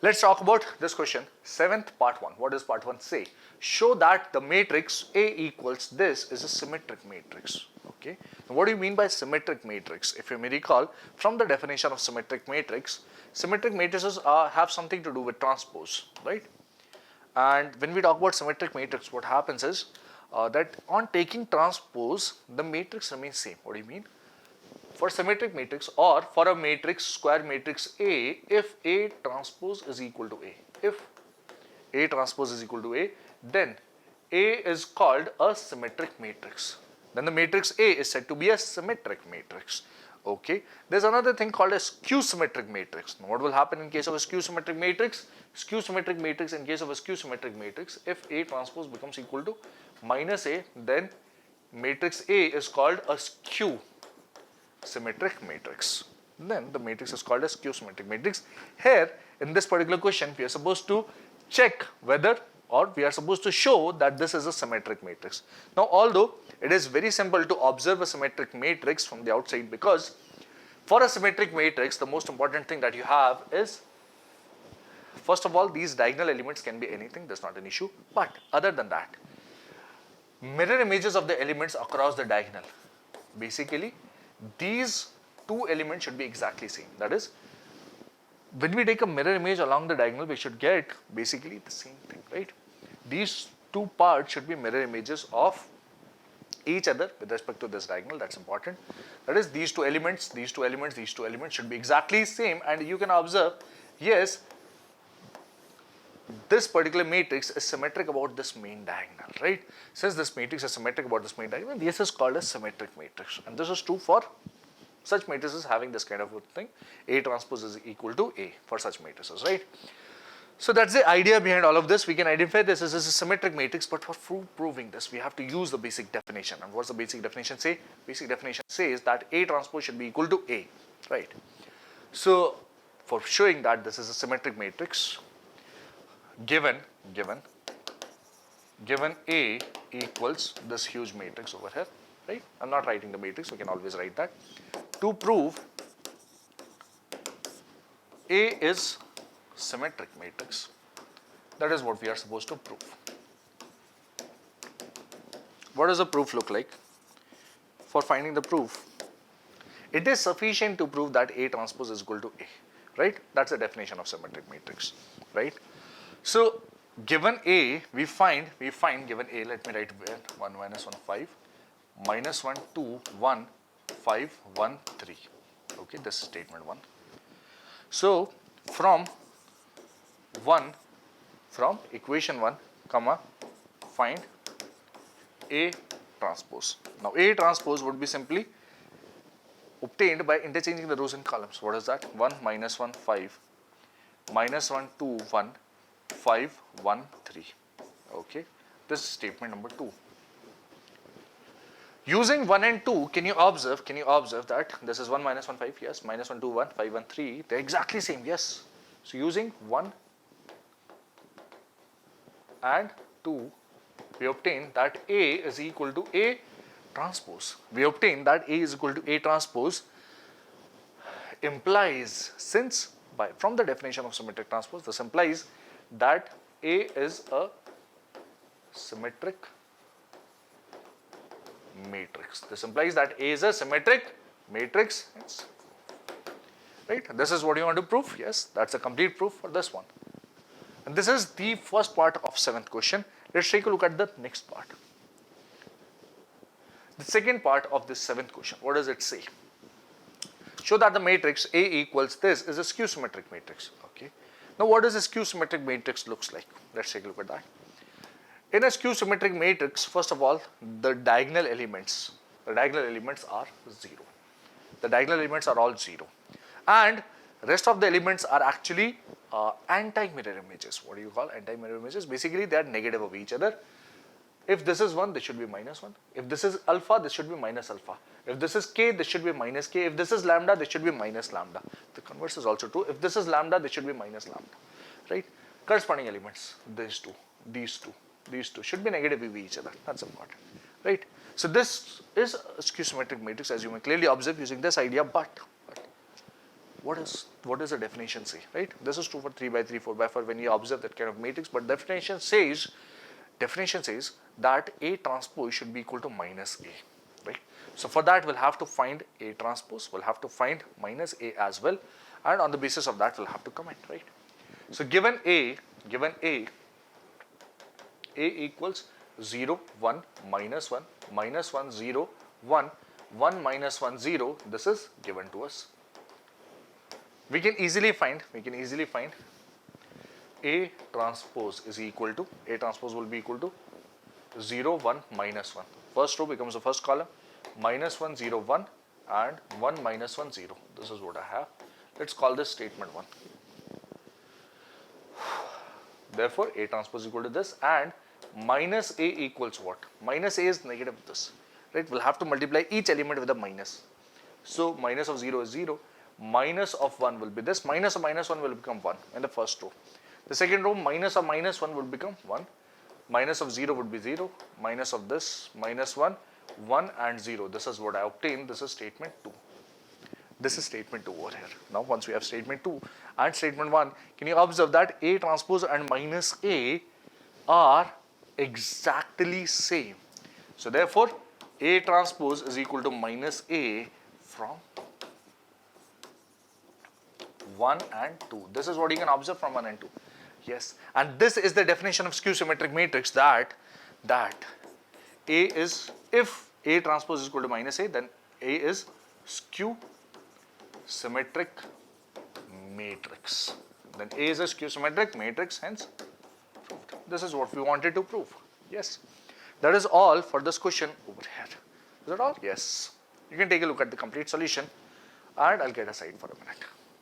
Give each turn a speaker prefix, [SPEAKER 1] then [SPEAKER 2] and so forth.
[SPEAKER 1] Let's talk about this question. 7th part 1. What does part 1 say? Show that the matrix A equals this is a symmetric matrix. Okay. Now, what do you mean by symmetric matrix? If you may recall from the definition of symmetric matrices have something to do with transpose, right? And when we talk about symmetric matrix, what happens is that on taking transpose, the matrix remains same. What do you mean? For symmetric matrix or for a matrix, square matrix A, if A transpose is equal to A, if A transpose is equal to A, then A is called a symmetric matrix. Then the matrix A is said to be a symmetric matrix. Okay. There's another thing called a skew symmetric matrix. Now, what will happen in case of a skew symmetric matrix? Skew symmetric matrix, in case of a skew symmetric matrix, if A transpose becomes equal to minus A, then matrix A is called a skew symmetric matrix. Then the matrix is called a skew symmetric matrix. Here in this particular question, we are supposed to check whether, or we are supposed to show that this is a symmetric matrix. Now, although it is very simple to observe a symmetric matrix from the outside, because for a symmetric matrix, the most important thing that you have is, first of all, these diagonal elements can be anything, that's not an issue. But other than that, mirror images of the elements across the diagonal. Basically, these two elements should be exactly same. That is, when we take a mirror image along the diagonal, we should get basically the same thing, right? These two parts should be mirror images of each other with respect to this diagonal. That's important. That is, these two elements should be exactly same, and you can observe, yes, this particular matrix is symmetric about this main diagonal, right? Since this matrix is symmetric about this main diagonal, this is called a symmetric matrix, and this is true for such matrices having this kind of a thing. A transpose is equal to A for such matrices, right? So that's the idea behind all of this. We can identify this as a symmetric matrix, but for proving this, we have to use the basic definition. And what's the basic definition say? Basic definition says that A transpose should be equal to A, right? So for showing that this is a symmetric matrix, given A equals this huge matrix over here, right? I'm not writing the matrix, we can always write that. To prove A is symmetric matrix, that is what we are supposed to prove. What does the proof look like? For finding the proof, it is sufficient to prove that A transpose is equal to A, right? That's the definition of symmetric matrix, right? So given A, we find given A, let me write 1 minus 1 5 minus 1 2 1 5 1 3. Okay, this is statement 1. So from equation 1 comma find A transpose. Now A transpose would be simply obtained by interchanging the rows and columns. What is that? 1 minus 1 5 minus 1 2 1 5 1 3. Okay, this is statement number 2. Using 1 and 2, can you observe that this is 1 minus 1 5, yes, minus 1 2 1 5 1 3, they're exactly same, yes. So using 1 and 2, we obtain that A is equal to A transpose. We obtain that A is equal to A transpose implies, since from the definition of symmetric transpose, this implies that A is a symmetric matrix. This implies that A is a symmetric matrix, yes. Right? This is what you want to prove. Yes, that's a complete proof for this one. And this is the first part of 7th question. Let's take a look at the next part. The second part of this 7th question. What does it say? Show that the matrix A equals this is a skew symmetric matrix. Okay. Now, what does a skew symmetric matrix looks like? Let's take a look at that. In a skew symmetric matrix, first of all, the diagonal elements are 0. The diagonal elements are all 0. And rest of the elements are actually anti-mirror images. What do you call anti-mirror images? Basically, they are negative of each other. If this is 1, this should be minus 1. If this is alpha, this should be minus alpha. If this is k, this should be minus k. If this is lambda, this should be minus lambda. The converse is also true. If this is lambda, this should be minus lambda. Right? Corresponding elements, these two should be negative of each other. That's important. Right? So this is a skew symmetric matrix, as you may clearly observe using this idea, but what is the definition say, right? This is true for 3 by 3, 4 by 4 when you observe that kind of matrix, but definition says that A transpose should be equal to minus A, right? So for that we'll have to find A transpose, we'll have to find minus A as well, and on the basis of that we'll have to comment, right? So given A equals 0, 1, minus 1, minus 1, 0, 1, 1 minus 1, 0, this is given to us. We can easily find A transpose is equal to, A transpose will be equal to 0, 1, minus 1. First row becomes the first column, minus 1, 0, 1 and 1 minus 1, 0. This is what I have. Let's call this statement 1. Therefore, A transpose is equal to this, and minus A equals what? Minus A is negative this, right? We'll have to multiply each element with a minus. So minus of 0 is 0, minus of 1 will be this, minus of minus 1 will become 1 in the first row. The second row, minus of minus 1 would become 1, minus of 0 would be 0, minus of this, minus 1, 1 and 0. This is what I obtained. This is statement 2. This is statement 2 over here. Now once we have statement 2 and statement 1, can you observe that A transpose and minus A are exactly same. So therefore, A transpose is equal to minus A from 1 and 2. This is what you can observe from 1 and 2. Yes, and this is the definition of skew symmetric matrix, that A is, if A transpose is equal to minus A, then A is skew symmetric matrix. Then A is a skew symmetric matrix, hence proved. This is what we wanted to prove. Yes, that is all for this question over here. Is that all? Yes. You can take a look at the complete solution, and I'll get aside for a minute.